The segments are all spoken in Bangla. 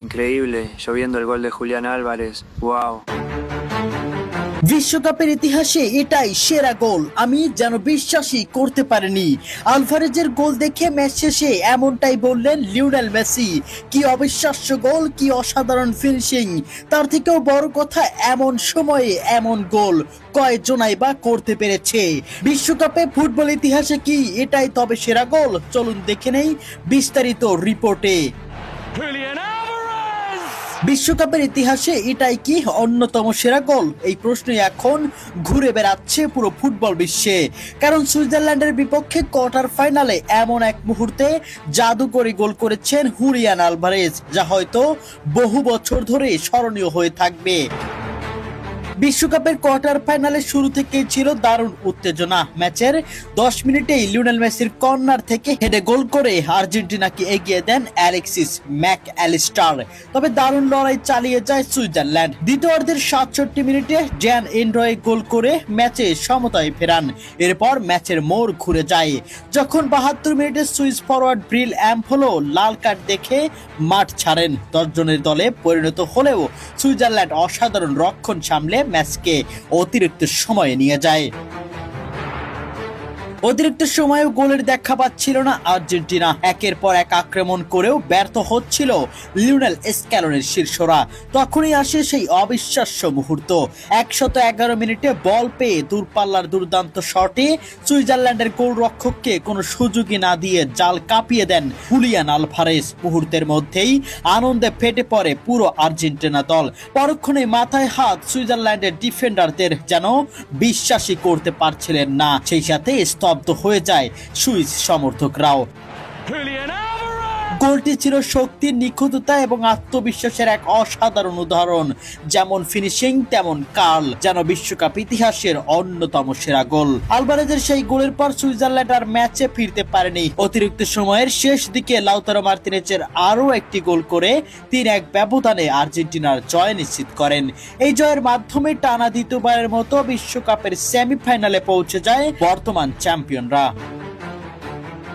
Increíble, yo viendo el gol de Julián Álvarez, wow. বিশ্বকাপের ইতিহাসে এটাই সেরা গোল। আমি যেন বিশ্বাসই করতে পারিনি। আলভারেজের গোল দেখে ম্যাচ শেষে এমনটাই বললেন লিওনেল মেসি। কি অবিশ্বাস্য গোল, কি অসাধারণ ফিনিশিং। তার থেকেও বড় কথা, এমন সময়ে এমন গোল কয়জনাই বা করতে পেরেছে। বিশ্বকাপে ফুটবল ইতিহাসে কি এটাই তবে সেরা গোল? চলুন দেখে নেই বিস্তারিত রিপোর্টে। বিশ্বকাপের ইতিহাসে এটাই কি অন্যতম সেরা গোল? এই প্রশ্নই এখন ঘুরে বেড়াচ্ছে পুরো ফুটবল বিশ্বে। কারণ সুইজারল্যান্ডের বিপক্ষে কোয়ার্টার ফাইনালে এমন এক মুহূর্তে জাদুকরী গোল করেছেন হুলিয়ান আলভারেজ, যা হয়তো বহু বছর ধরে স্মরণীয় হয়ে থাকবে। বিশ্বকাপের কোয়ার্টার ফাইনালের শুরু থেকেই ছিল দারুণ উত্তেজনা। ম্যাচের 10 মিনিটেই লিওনেল মেসির কর্নার থেকে হেডে গোল করে আর্জেন্টিনাকে এগিয়ে দেন অ্যালেক্সিস ম্যাক অ্যালিস্টার। তবে দারুণ লড়াই চালিয়ে যায় সুইজারল্যান্ড। দ্বিতীয়ার্ধের 67 মিনিটে জ্যান এন্ড্রয়ে গোল করে ম্যাচে সমতায় ফেরান। এরপর ম্যাচের মোড় ঘুরে যায় যখন 72 মিনিটে সুইস ফরওয়ার্ড ব্রিল অ্যাম্ফোলো লাল কার্ড দেখে মাঠ ছাড়েন। 10 জনের দলে পরিণত হলেও সুইজারল্যান্ড অসাধারণ রক্ষণ সামলে ম্যাচকে অতিরিক্ত সময়ে নিয়ে যায়। অতিরিক্ত সময়েও গোলের দেখা পাচ্ছিল না আর্জেন্টিনা। একের পর এক আক্রমণ করেও ব্যর্থ হচ্ছিল লিওনেল স্ক্যালোনির শীর্ষরা। তখনই আসে সেই অবিশ্বাস্য মুহূর্ত। 111 মিনিটে বল পেয়ে দূরপাল্লার দুর্দান্ত শটে সুইজারল্যান্ডের গোলরক্ষককে কোনো সুযোগই না দিয়ে জাল কাঁপিয়ে দেন হুলিয়ান আলভারেজ। মুহূর্তের মধ্যেই আনন্দে ফেটে পড়ে পুরো আর্জেন্টিনা দল। পরক্ষণে মাথায় হাত সুইজারল্যান্ডের ডিফেন্ডারদের, যেন বিশ্বাসই করতে পারছিলেন না। সেই সাথে স্তব্ধ হয়ে যায় সুইস সমর্থকরাও। গোলটি ছিল শক্তির নিখুঁততা এবং আত্মবিশ্বাসের এক অসাধারণ উদাহরণ। যেমন ফিনিশিং তেমন কার্ল, যেন বিশ্বকাপ ইতিহাসের অন্যতম সেরা গোল। আলভারেজের সেই গোলের পর সুইজারল্যান্ড আর ম্যাচে ফিরতে পারেনি। অতিরিক্ত সময়ের শেষ দিকে লাউতারো মার্তিনেজের আরও একটি গোল করে 3-1 ব্যবধানে আর্জেন্টিনার জয় নিশ্চিত করেন। এই জয়ের মাধ্যমে টানা দ্বিতীয়বারের মতো বিশ্বকাপের সেমিফাইনালে পৌঁছে যায় বর্তমান চ্যাম্পিয়নরা।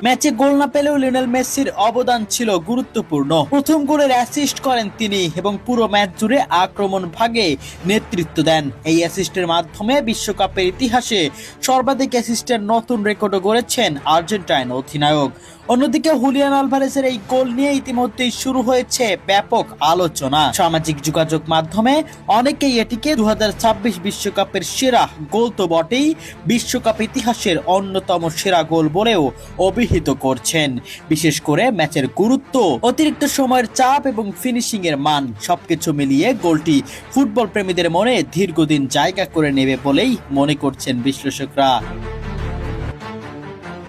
ম্যাচে গোল না পেলেও লিওনেল মেসির অবদান ছিল গুরুত্বপূর্ণ। প্রথম গোলের অ্যাসিস্ট করেন তিনি এবং পুরো ম্যাচ জুড়ে আক্রমণ ভাগে নেতৃত্ব দেন। এই অ্যাসিস্টের মাধ্যমে বিশ্বকাপের ইতিহাসে সর্বাধিক অ্যাসিস্টের নতুন রেকর্ডও গড়েছেন আর্জেন্টাইন অধিনায়ক। অন্যদিকে হুলিয়ান আলভারেজের এই গোল নিয়ে ইতিমধ্যেই শুরু হয়েছে ব্যাপক আলোচনা। সামাজিক যোগাযোগ মাধ্যমে অনেকেই এটিকে 2026 বিশ্বকাপের সেরা গোল তো বটেই, বিশ্বকাপ ইতিহাসের অন্যতম সেরা গোল বলেও অভিহিত করছেন। বিশেষ করে ম্যাচের গুরুত্ব, অতিরিক্ত সময়ের চাপ এবং ফিনিশিং এর মান, সবকিছু মিলিয়ে গোলটি ফুটবল প্রেমীদের মনে দীর্ঘদিন জায়গা করে নেবে বলেই মনে করছেন বিশ্লেষকরা।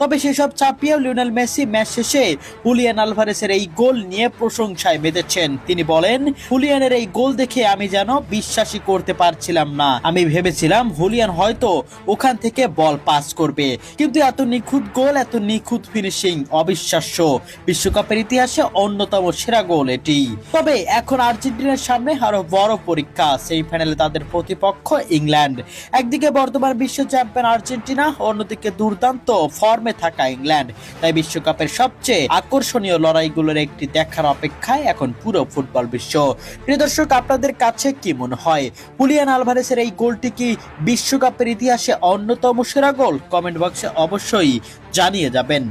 তবে সেসব চাপিয়েও লিওনেল মেসি ম্যাচ শেষে হুলিয়ান আলভারেজের এই গোল নিয়ে প্রশংসায় মেতেছেন। তিনি বলেন, হুলিয়ানের এই গোল দেখে আমি যেন বিশ্বাসই করতে পারছিলাম না। আমি ভেবেছিলাম হুলিয়ান হয়তো ওখান থেকে বল পাস করবে, কিন্তু এত নিখুঁত গোল, এত নিখুঁত ফিনিশিং, অবিশ্বাস্য। বিশ্বকাপের ইতিহাসে অন্যতম সেরা গোল এটি। তবে এখন আর্জেন্টিনার সামনে আরো বড় পরীক্ষা। সেমিফাইনালে তাদের প্রতিপক্ষ ইংল্যান্ড। একদিকে বর্তমান বিশ্ব চ্যাম্পিয়ন আর্জেন্টিনা, অন্যদিকে দুর্দান্ত ফর্মে থাকা ইংল্যান্ড। তাই বিশ্বকাপের সবচেয়ে আকর্ষণীয় লড়াইগুলোর একটি দেখার অপেক্ষায় এখন পুরো ফুটবল বিশ্ব। প্রিয় দর্শক, আপনাদের কাছে কি মনে হয়, হুলিয়ান আলভারেজের এই গোলটি কি বিশ্বকাপের ইতিহাসে অন্যতম সেরা গোল? কমেন্ট বক্সে অবশ্যই জানিয়ে যাবেন।